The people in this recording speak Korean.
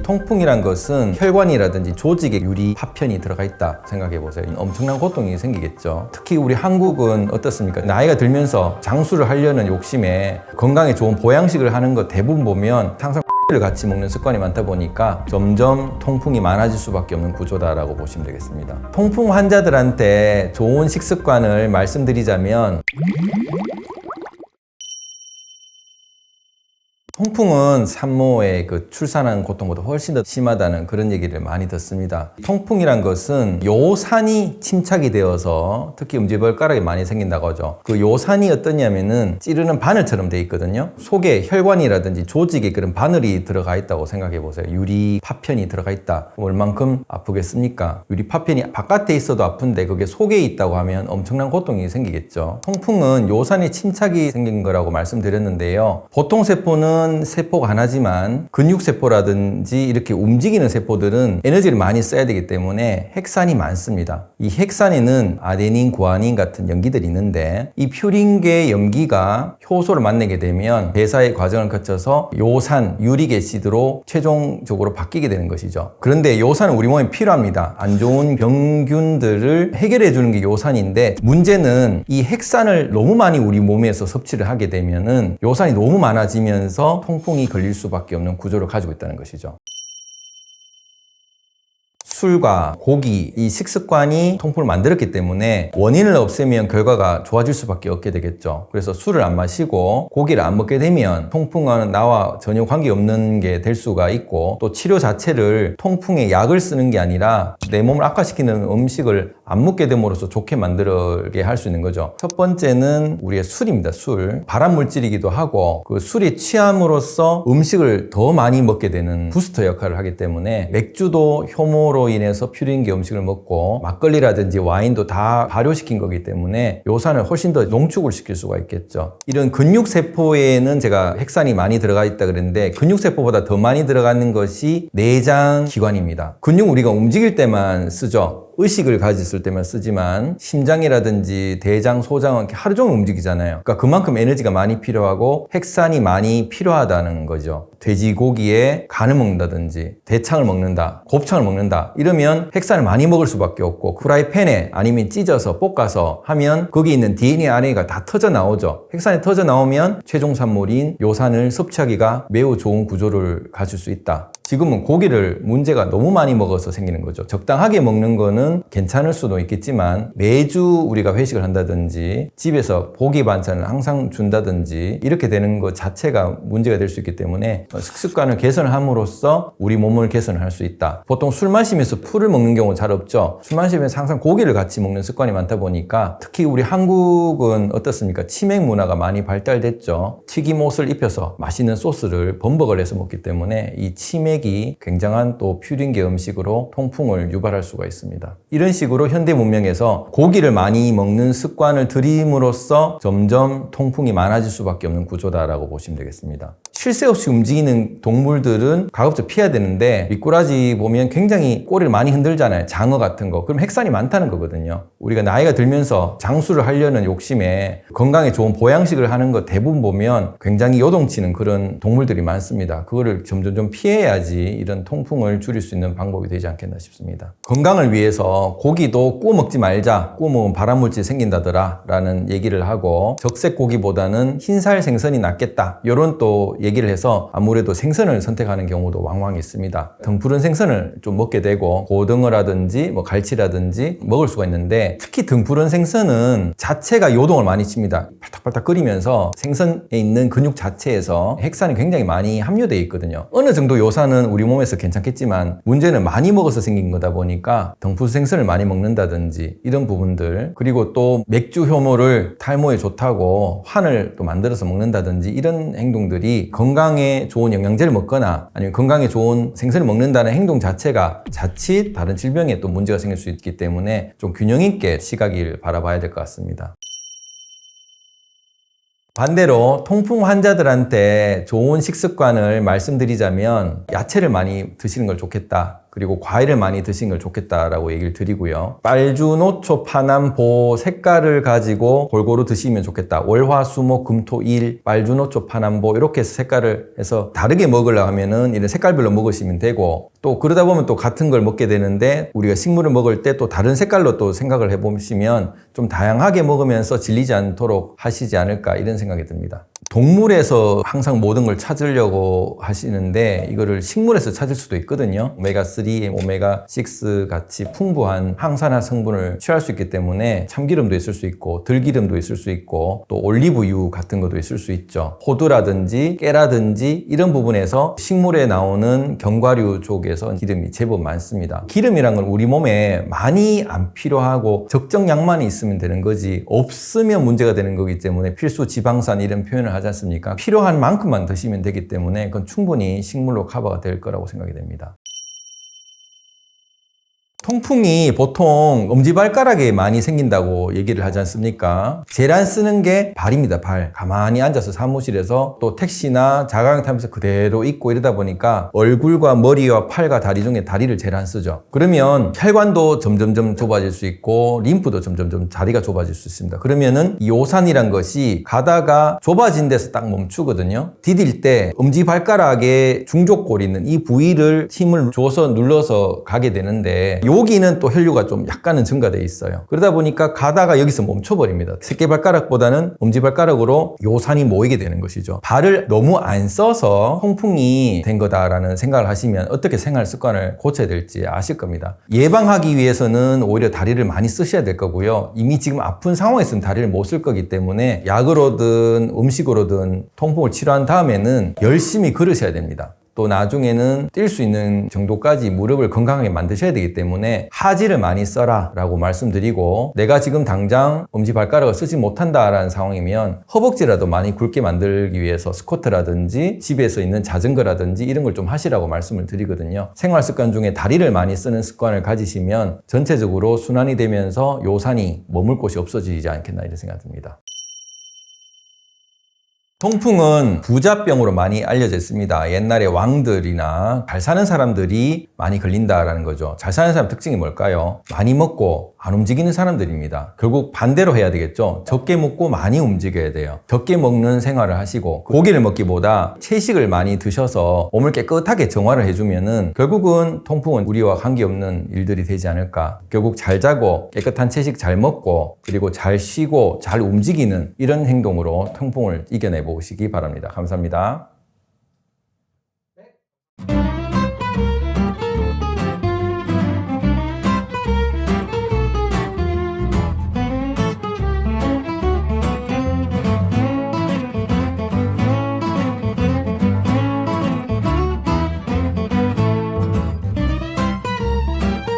통풍이란 것은 혈관이라든지 조직에 유리 파편이 들어가 있다 생각해 보세요. 엄청난 고통이 생기겠죠. 특히 우리 한국은 어떻습니까? 나이가 들면서 장수를 하려는 욕심에 건강에 좋은 보양식을 하는 거 대부분 보면 항상 를 같이 먹는 습관이 많다 보니까 점점 통풍이 많아질 수밖에 없는 구조다라고 보시면 되겠습니다. 통풍 환자들한테 좋은 식습관을 말씀드리자면, 통풍은 산모의 출산하는 고통보다 훨씬 더 심하다는 그런 얘기를 많이 듣습니다. 통풍이란 것은 요산이 침착이 되어서 특히 음지발가락이 많이 생긴다고 하죠. 그 요산이 어떠냐면은 찌르는 바늘처럼 돼 있거든요. 속에 혈관이라든지 조직에 그런 바늘이 들어가 있다고 생각해 보세요. 유리 파편이 들어가 있다. 얼만큼 아프겠습니까? 유리 파편이 바깥에 있어도 아픈데 그게 속에 있다고 하면 엄청난 고통이 생기겠죠. 통풍은 요산이 침착이 생긴 거라고 말씀드렸는데요. 보통 세포는 세포가 하나지만 근육세포라든지 이렇게 움직이는 세포들은 에너지를 많이 써야 되기 때문에 핵산이 많습니다. 이 핵산에는 아데닌, 구아닌 같은 염기들이 있는데 이 퓨린계 염기가 효소를 만나게 되면 배사의 과정을 거쳐서 요산, 유릭애시드로 최종적으로 바뀌게 되는 것이죠. 그런데 요산은 우리 몸에 필요합니다. 안 좋은 병균들을 해결해 주는 게 요산인데, 문제는 이 핵산을 너무 많이 우리 몸에서 섭취를 하게 되면은 요산이 너무 많아지면서 통풍이 걸릴 수밖에 없는 구조를 가지고 있다는 것이죠. 술과 고기, 이 식습관이 통풍을 만들었기 때문에 원인을 없애면 결과가 좋아질 수밖에 없게 되겠죠. 그래서 술을 안 마시고 고기를 안 먹게 되면 통풍과는 나와 전혀 관계없는 게 될 수가 있고, 또 치료 자체를 통풍에 약을 쓰는 게 아니라 내 몸을 악화시키는 음식을 안 먹게 됨으로써 좋게 만들게 할 수 있는 거죠. 첫 번째는 우리의 술입니다. 술. 발암물질이기도 하고 그 술에 취함으로써 음식을 더 많이 먹게 되는 부스터 역할을 하기 때문에, 맥주도 효모로 인해서 퓨린계 음식을 먹고 막걸리라든지 와인도 다 발효시킨 거기 때문에 요산을 훨씬 더 농축을 시킬 수가 있겠죠. 이런 근육세포에는 제가 핵산이 많이 들어가 있다 그랬는데, 근육세포보다 더 많이 들어가는 것이 내장기관입니다. 근육 우리가 움직일 때만 쓰죠. 의식을 가졌을 때만 쓰지만 심장이라든지 대장, 소장은 하루 종일 움직이잖아요. 그러니까 그만큼 에너지가 많이 필요하고 핵산이 많이 필요하다는 거죠. 돼지고기에 간을 먹는다든지 대창을 먹는다, 곱창을 먹는다 이러면 핵산을 많이 먹을 수밖에 없고, 프라이팬에 아니면 찢어서 볶아서 하면 거기 있는 DNA, RNA가 다 터져 나오죠. 핵산이 터져 나오면 최종 산물인 요산을 섭취하기가 매우 좋은 구조를 가질 수 있다. 지금은 고기를 문제가 너무 많이 먹어서 생기는 거죠. 적당하게 먹는 거는 괜찮을 수도 있겠지만, 매주 우리가 회식을 한다든지 집에서 고기 반찬을 항상 준다든지 이렇게 되는 것 자체가 문제가 될 수 있기 때문에 식습관을 개선함으로써 우리 몸을 개선할 수 있다. 보통 술 마시면서 풀을 먹는 경우는 잘 없죠. 술 마시면서 항상 고기를 같이 먹는 습관이 많다 보니까, 특히 우리 한국은 어떻습니까? 치맥 문화가 많이 발달됐죠. 튀김옷을 입혀서 맛있는 소스를 범벅을 해서 먹기 때문에 이 치맥 굉장한 또 퓨린계 음식으로 통풍을 유발할 수가 있습니다. 이런 식으로 현대 문명에서 고기를 많이 먹는 습관을 들임으로써 점점 통풍이 많아질 수밖에 없는 구조다라고 보시면 되겠습니다. 쉴 새 없이 움직이는 동물들은 가급적 피해야 되는데, 미꾸라지 보면 굉장히 꼬리를 많이 흔들잖아요. 장어 같은 거. 그럼 핵산이 많다는 거거든요. 우리가 나이가 들면서 장수를 하려는 욕심에 건강에 좋은 보양식을 하는 거 대부분 보면 굉장히 요동치는 그런 동물들이 많습니다. 그거를 점점 좀 피해야지 이런 통풍을 줄일 수 있는 방법이 되지 않겠나 싶습니다. 건강을 위해서 고기도 구워 먹지 말자, 구워 먹으면 발암물질 생긴다더라 라는 얘기를 하고, 적색 고기보다는 흰살 생선이 낫겠다 이런 또 얘기를 해서 아무래도 생선을 선택하는 경우도 왕왕 있습니다. 등푸른 생선을 좀 먹게 되고 고등어라든지 갈치라든지 먹을 수가 있는데, 특히 등푸른 생선은 자체가 요동을 많이 칩니다. 팔딱팔딱 끓이면서 생선에 있는 근육 자체에서 핵산이 굉장히 많이 함유되어 있거든요. 어느 정도 요산은 우리 몸에서 괜찮겠지만, 문제는 많이 먹어서 생긴 거다 보니까 등푸른 생선을 많이 먹는다든지 이런 부분들, 그리고 또 맥주 효모를 탈모에 좋다고 환을 또 만들어서 먹는다든지 이런 행동들이 건강에 좋은 영양제를 먹거나 아니면 건강에 좋은 생선을 먹는다는 행동 자체가 자칫 다른 질병에 또 문제가 생길 수 있기 때문에 좀 균형 있게 시각을 바라봐야 될 것 같습니다. 반대로 통풍 환자들한테 좋은 식습관을 말씀드리자면, 야채를 많이 드시는 걸 좋겠다. 그리고 과일을 많이 드시는 걸 좋겠다라고 얘기를 드리고요. 빨주노초 파남보 색깔을 가지고 골고루 드시면 좋겠다. 월화수목금토일 빨주노초 파남보 이렇게 해서 색깔을 해서 다르게 먹으려고 하면은 이런 색깔별로 먹으시면 되고, 또 그러다 보면 또 같은 걸 먹게 되는데 우리가 식물을 먹을 때 또 다른 색깔로 또 생각을 해보시면 좀 다양하게 먹으면서 질리지 않도록 하시지 않을까 이런 생각이 듭니다. 동물에서 항상 모든 걸 찾으려고 하시는데 이거를 식물에서 찾을 수도 있거든요. 오메가3, 오메가6 같이 풍부한 항산화 성분을 취할 수 있기 때문에 참기름도 있을 수 있고 들기름도 있을 수 있고 또 올리브유 같은 것도 있을 수 있죠. 호두라든지 깨라든지 이런 부분에서 식물에 나오는 견과류 쪽에서 기름이 제법 많습니다. 기름이란 건 우리 몸에 많이 안 필요하고 적정량만 있으면 되는 거지 없으면 문제가 되는 거기 때문에 필수 지방산 이런 표현을 하지 않습니까? 필요한 만큼만 드시면 되기 때문에 그건 충분히 식물로 커버가 될 거라고 생각이 됩니다. 통풍이 보통 엄지발가락에 많이 생긴다고 얘기를 하지 않습니까? 제일 안 쓰는 게 발입니다. 발. 가만히 앉아서 사무실에서 또 택시나 자가용 타면서 그대로 있고 이러다 보니까 얼굴과 머리와 팔과 다리 중에 다리를 제일 안 쓰죠. 그러면 혈관도 점점점 좁아질 수 있고 림프도 점점점 자리가 좁아질 수 있습니다. 그러면은 이 요산이란 것이 가다가 좁아진 데서 딱 멈추거든요. 디딜 때 엄지발가락에 중족골이 있는 이 부위를 힘을 줘서 눌러서 가게 되는데 여기는 또 혈류가 좀 약간은 증가되어 있어요. 그러다 보니까 가다가 여기서 멈춰버립니다. 새끼발가락보다는 엄지발가락으로 요산이 모이게 되는 것이죠. 발을 너무 안 써서 통풍이 된 거다라는 생각을 하시면 어떻게 생활 습관을 고쳐야 될지 아실 겁니다. 예방하기 위해서는 오히려 다리를 많이 쓰셔야 될 거고요. 이미 지금 아픈 상황에서는 다리를 못 쓸 거기 때문에 약으로든 음식으로든 통풍을 치료한 다음에는 열심히 걸으셔야 됩니다. 또 나중에는 뛸 수 있는 정도까지 무릎을 건강하게 만드셔야 되기 때문에 하지를 많이 써라 라고 말씀드리고, 내가 지금 당장 엄지발가락을 쓰지 못한다라는 상황이면 허벅지라도 많이 굵게 만들기 위해서 스쿼트라든지 집에서 있는 자전거라든지 이런 걸 좀 하시라고 말씀을 드리거든요. 생활 습관 중에 다리를 많이 쓰는 습관을 가지시면 전체적으로 순환이 되면서 요산이 머물 곳이 없어지지 않겠나 이런 생각이 듭니다. 통풍은 부자병으로 많이 알려져 있습니다. 옛날에 왕들이나 잘 사는 사람들이 많이 걸린다라는 거죠. 잘 사는 사람 특징이 뭘까요? 많이 먹고 안 움직이는 사람들입니다. 결국 반대로 해야 되겠죠. 적게 먹고 많이 움직여야 돼요. 적게 먹는 생활을 하시고 고기를 먹기보다 채식을 많이 드셔서 몸을 깨끗하게 정화를 해주면은 결국은 통풍은 우리와 관계없는 일들이 되지 않을까. 결국 잘 자고 깨끗한 채식 잘 먹고 그리고 잘 쉬고 잘 움직이는 이런 행동으로 통풍을 이겨내 보시기 바랍니다. 감사합니다.